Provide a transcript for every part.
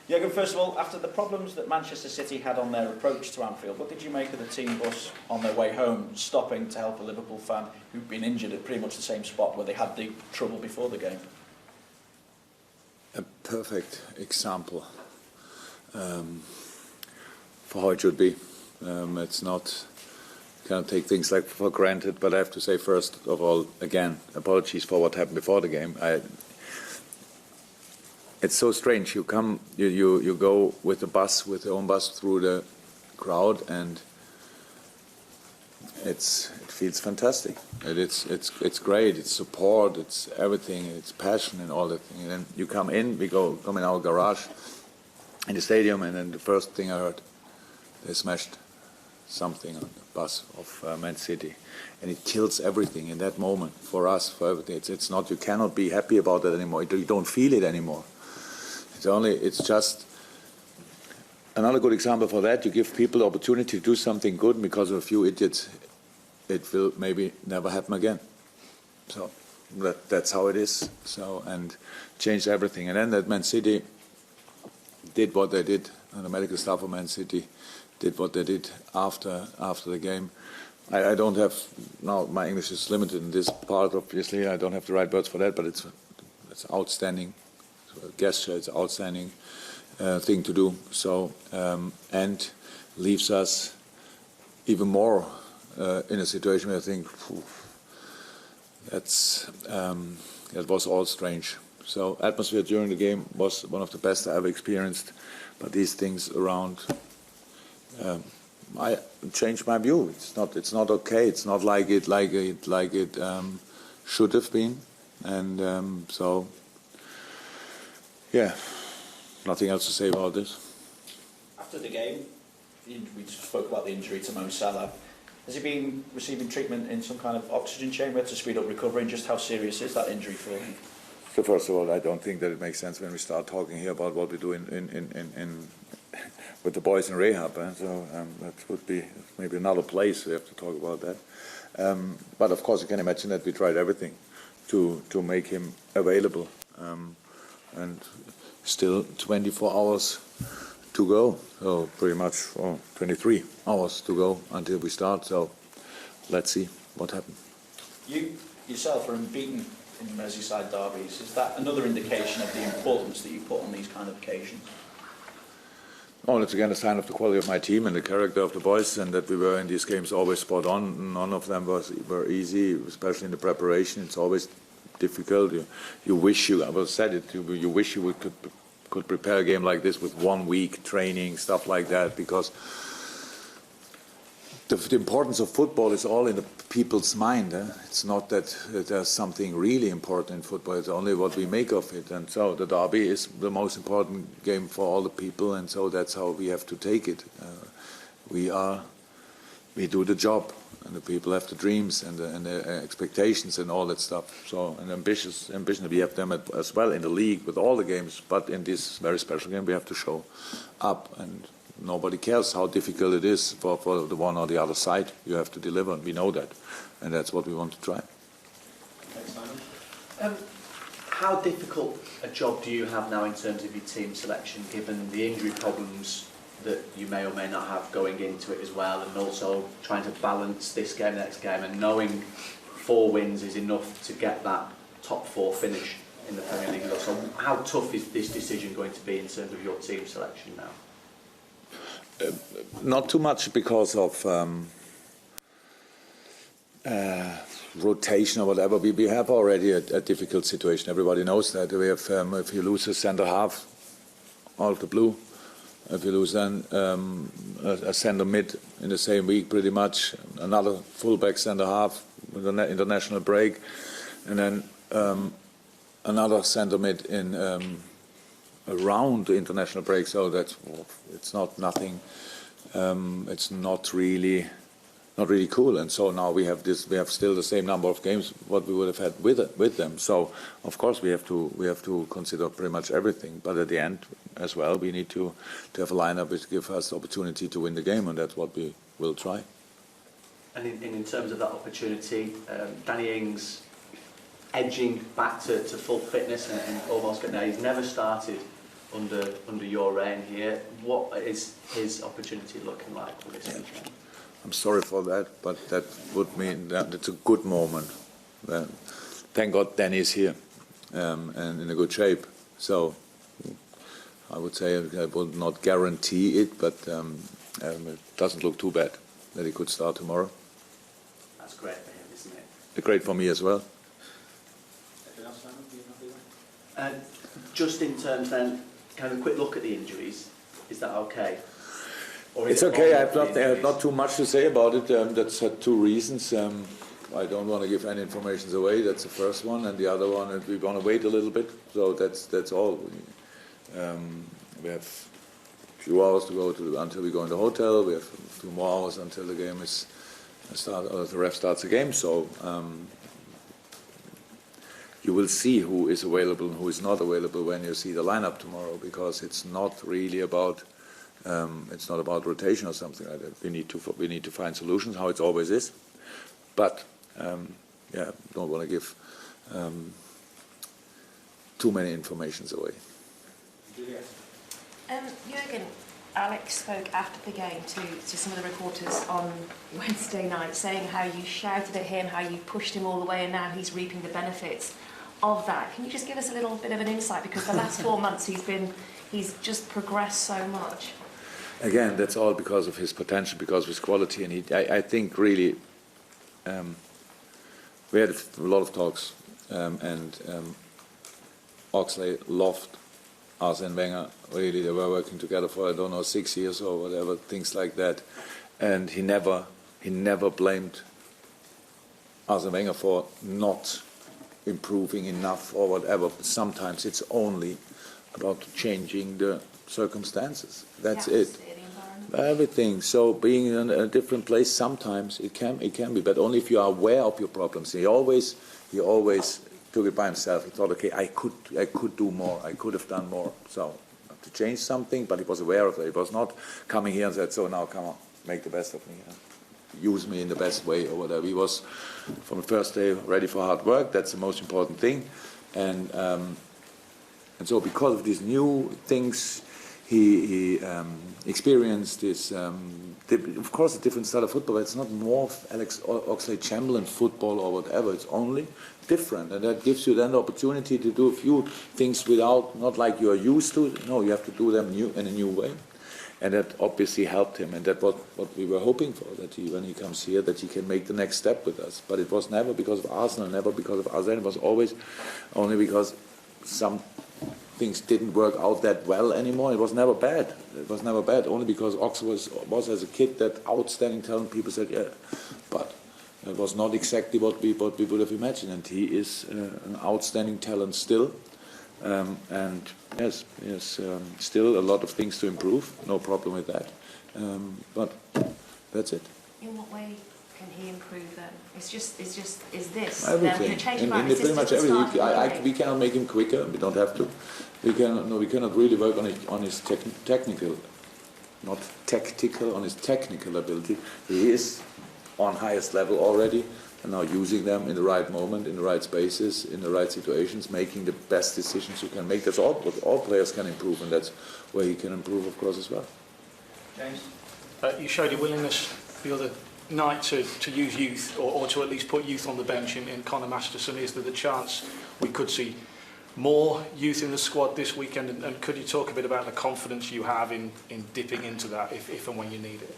Jürgen, first of all, after the problems that Manchester City had on their approach to Anfield, what did you make of the team bus on their way home stopping to help a Liverpool fan who'd been injured at pretty much the same spot where they had the trouble before the game? A perfect example for how it should be. It's not, can't take things like for granted, but I have to say first of all, again, apologies for what happened before the game. It's so strange. You go with the bus, with your own bus through the crowd, and it feels fantastic. It's great. It's support. It's everything. It's passion and all that thing. And then you come in. We come in our garage in the stadium, and then the first thing I heard, they smashed something on the bus of Man City, and it kills everything in that moment for us, for everything. It's not. You cannot be happy about it anymore. You don't feel it anymore. It's just another good example for that. You give people the opportunity to do something good, because of a few idiots, it will maybe never happen again. So that's how it is. So, and changed everything. And then that Man City did what they did, and the medical staff of Man City did what they did after the game. I don't have, now my English is limited in this part, obviously. I don't have the right words for that, but it's outstanding. Gesture, it's an outstanding thing to do. So and leaves us even more in a situation where I think that was all strange. So atmosphere during the game was one of the best I ever experienced. But these things around, I changed my view. It's not okay. It's not like it should have been, and so. Yeah, nothing else to say about this. After the game, we spoke about the injury to Mo Salah. Has he been receiving treatment in some kind of oxygen chamber to speed up recovery, and just how serious is that injury for him? So first of all, I don't think that it makes sense when we start talking here about what we do with the boys in rehab. So that would be maybe another place we have to talk about that. But of course, you can imagine that we tried everything to make him available. And still 24 hours to go, so pretty much 23 hours to go until we start, so let's see what happens. You yourself are unbeaten in Merseyside derbies. Is that another indication of the importance that you put on these kind of occasions? Oh, it's again a sign of the quality of my team and the character of the boys, and that we were in these games always spot on. None of them were easy, especially in the preparation. It's always difficult. You wish I would have said it. You wish you could prepare a game like this with 1 week training, stuff like that, because the importance of football is all in the people's mind. It's not that there's something really important in football. It's only what we make of it. And so the derby is the most important game for all the people, and so that's how we have to take it. We do the job. And the people have the dreams and the expectations and all that stuff. So an ambition, we have them as well in the league with all the games. But in this very special game, we have to show up. And nobody cares how difficult it is for the one or the other side. You have to deliver, and we know that. And that's what we want to try. Thanks, Simon. How difficult a job do you have now in terms of your team selection, given the injury problems that you may or may not have going into it as well, and also trying to balance this game, next game, and knowing 4 wins is enough to get that top 4 finish in the Premier League. So how tough is this decision going to be in terms of your team selection now? Not too much because of rotation or whatever. We have already a difficult situation. Everybody knows that. We have, if you lose a centre half out of the blue, if you lose then a centre mid in the same week, pretty much, another fullback centre half with the international break, and then another centre mid in around the international break. So it's not nothing. It's not really cool. And so now we have still the same number of games what we would have had with them. So of course we have to consider pretty much everything. But at the end as well, we need to have a lineup which gives us the opportunity to win the game, and that's what we will try. And in terms of that opportunity, Danny Ings edging back to full fitness and almost getting there. He's never started under your reign here. What is his opportunity looking like for this weekend? I'm sorry for that, but that would mean that it's a good moment. Thank God Danny is here and in a good shape. So I would say I would not guarantee it, but it doesn't look too bad that he could start tomorrow. That's great for him, isn't it? Great for me as well. Just in terms then, kind of a quick look at the injuries. Is that okay? Or It's is it okay. I only have the not too much to say about it. That's two reasons. I don't want to give any information away. That's the first one, and the other one, we want to wait a little bit. So that's all. We have a few hours to go until we go in the hotel. We have a few more hours until the game is the ref starts the game. So you will see who is available and who is not available when you see the lineup tomorrow, because it's not really about rotation or something like that. We need to find solutions, how it always is. But don't want to give too many informations away. Jürgen, Alex spoke after the game to some of the reporters on Wednesday night, saying how you shouted at him, how you pushed him all the way, and now he's reaping the benefits of that. Can you just give us a little bit of an insight? Because the last 4 months he's just progressed so much. Again, that's all because of his potential, because of his quality, and I think really we had a lot of talks, and Oxlade loved Arsene Wenger. Really, they were working together for 6 years or whatever, things like that, and he never blamed Arsene Wenger for not improving enough or whatever. Sometimes it's only about changing the circumstances. That's it. Everything. So being in a different place, sometimes it can be, but only if you are aware of your problems. He always took it by himself. He thought, okay, I could do more. I could have done more. So to change something, but he was aware of it. He was not coming here and said, so now come on, make the best of me. Use me in the best way or whatever. He was from the first day ready for hard work. That's the most important thing. And so because of these new things, he experienced this, of course, a different style of football. It's not more Oxlade-Chamberlain football or whatever. It's only different, and that gives you then the opportunity to do a few things not like you are used to. No, you have to do them in a new way, and that obviously helped him. And that's what we were hoping for, that when he comes here, that he can make the next step with us. But it was never because of Arsenal, never because of Arsene. It was always only because some things didn't work out that well anymore. It was never bad. It was never bad, only because Oxlade was as a kid that outstanding talent. People said, yeah, but it was not exactly what we would have imagined. And he is an outstanding talent still. And yes, still a lot of things to improve. No problem with that. But that's it. In what way can he improve then? Is this everything? Pretty much everything. We cannot make him quicker. We don't have to. We cannot really work on his technical, not tactical, on his technical ability. He is on highest level already, and now using them in the right moment, in the right spaces, in the right situations, making the best decisions you can make. That's all what all players can improve, and that's where he can improve, of course, as well. James? You showed your willingness the other night to use youth, or to at least put youth on the bench in Conor Masterson. Is there the chance we could see more youth in the squad this weekend? And could you talk a bit about the confidence you have in dipping into that if and when you need it?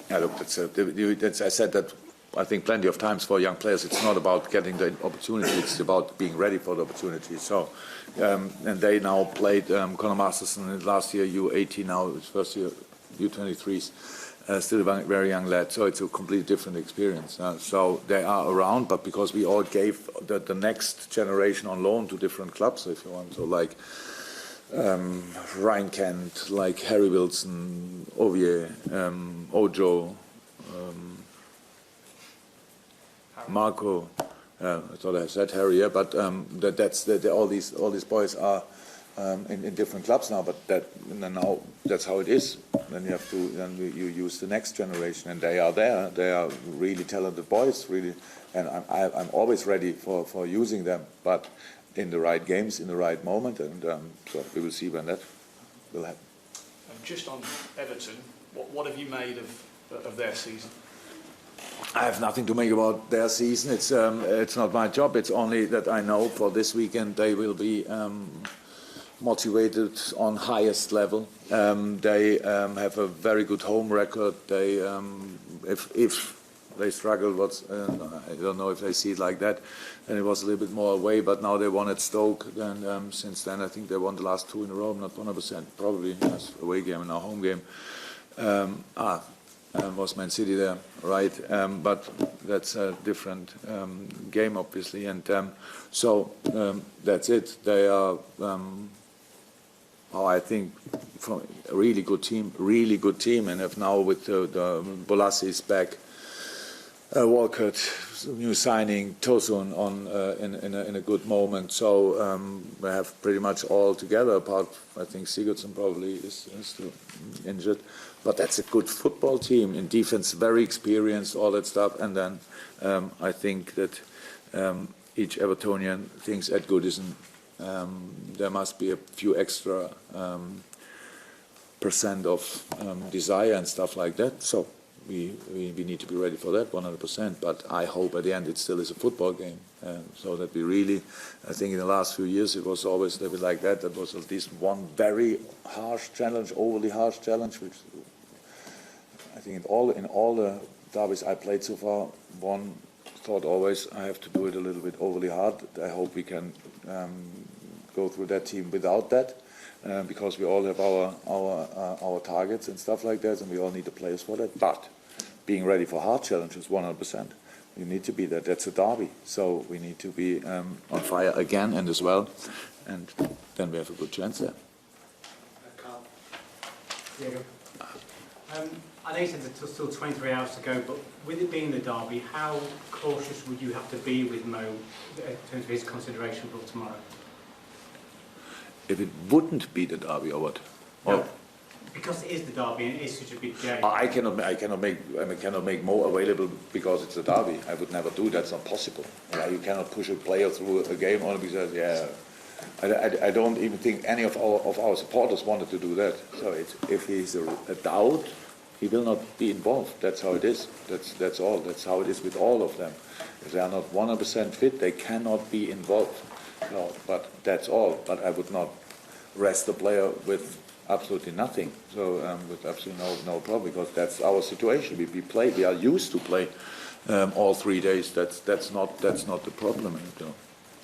Yeah, look, I said that I think plenty of times for young players. It's not about getting the opportunity, it's about being ready for the opportunity. So, and they now played Conor Masterson last year, U18, now his first year, U23s. Still a very young lad, so it's a completely different experience. So they are around, but because we all gave the next generation on loan to different clubs, if you want, so like Ryan Kent, like Harry Wilson, Ovier, Ojo, Marco. I thought I said Harry, yeah, but all these boys are in different clubs now, but now that's how it is. Then you use the next generation, and they are there. They are really talented boys, really, and I'm always ready for using them. But in the right games, in the right moment, and so we will see when that will happen. And just on Everton, what have you made of their season? I have nothing to make about their season. It's not my job. It's only that I know for this weekend they will be motivated on highest level. They have a very good home record. They, if they struggle, I don't know if they see it like that. And it was a little bit more away, but now they won at Stoke. And since then, I think they won the last 2 in a row. I'm not 100%. Probably yes, away game and now home game. Was Man City there, right? But that's a different game, obviously. And so that's it. They are, I think, from a really good team, and have now with the Bolassis back, Walcott, new signing, Tosun in a good moment. So we have pretty much all together, apart, I think Sigurdsson probably is still injured. But that's a good football team. In defense, very experienced, all that stuff. And then I think that each Evertonian thinks at Goodison there must be a few extra % of desire and stuff like that. So we need to be ready for that 100%. But I hope at the end it still is a football game. So that we really, I think in the last few years it was always a little bit like that. That was at least one very harsh challenge, overly harsh challenge, which I think in all the derbies I played so far, one thought always I have to do it a little bit overly hard. I hope we can go through that team without that, because we all have our targets and stuff like that, and we all need the players for that. But being ready for hard challenges, 100%. You need to be there. That's a derby, so we need to be on fire again and as well, and then we have a good chance there. Carl. Diego. I know you said there's still 23 hours to go, but with it being the derby, how cautious would you have to be with Mo in terms of his consideration for tomorrow? If it wouldn't be the derby or what? No, because it is the derby and it is such a big game. I cannot make Mo available because it's a derby. I would never do that. It's not possible. You cannot push a player through a game only because I don't even think any of our supporters wanted to do that. So if he's a doubt, he will not be involved. That's how it is. That's all. That's how it is with all of them. If they are not 100% fit, they cannot be involved. No, but that's all. But I would not rest the player with absolutely nothing. So with absolutely no problem, because that's our situation. We are used to play all 3 days. That's not the problem. And,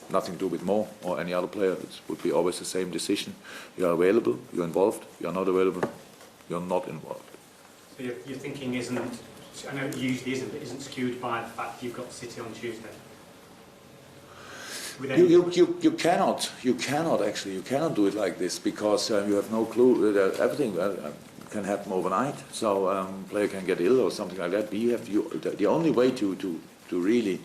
nothing to do with Mo or any other player. It would be always the same decision. You are available, you're involved. You are not available, you're not involved. So your thinking isn't, I know it usually isn't, but isn't skewed by the fact you've got City on Tuesday? You cannot do it like this, because you have no clue that everything can happen overnight. So player can get ill or something like that. The only way to really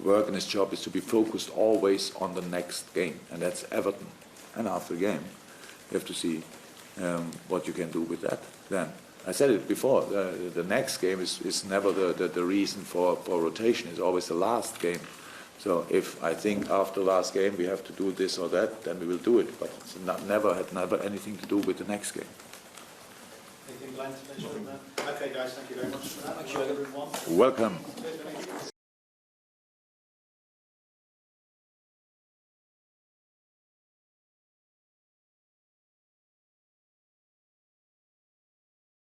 work in his job is to be focused always on the next game, and that's Everton. And after the game, you have to see what you can do with that. Then I said it before. The next game is never the reason for rotation. It's always the last game. So if I think after last game we have to do this or that, then we will do it. But it's never anything to do with the next game. Anything planned to mention? Okay, guys, thank you very much for that. Thank you, everyone. Welcome.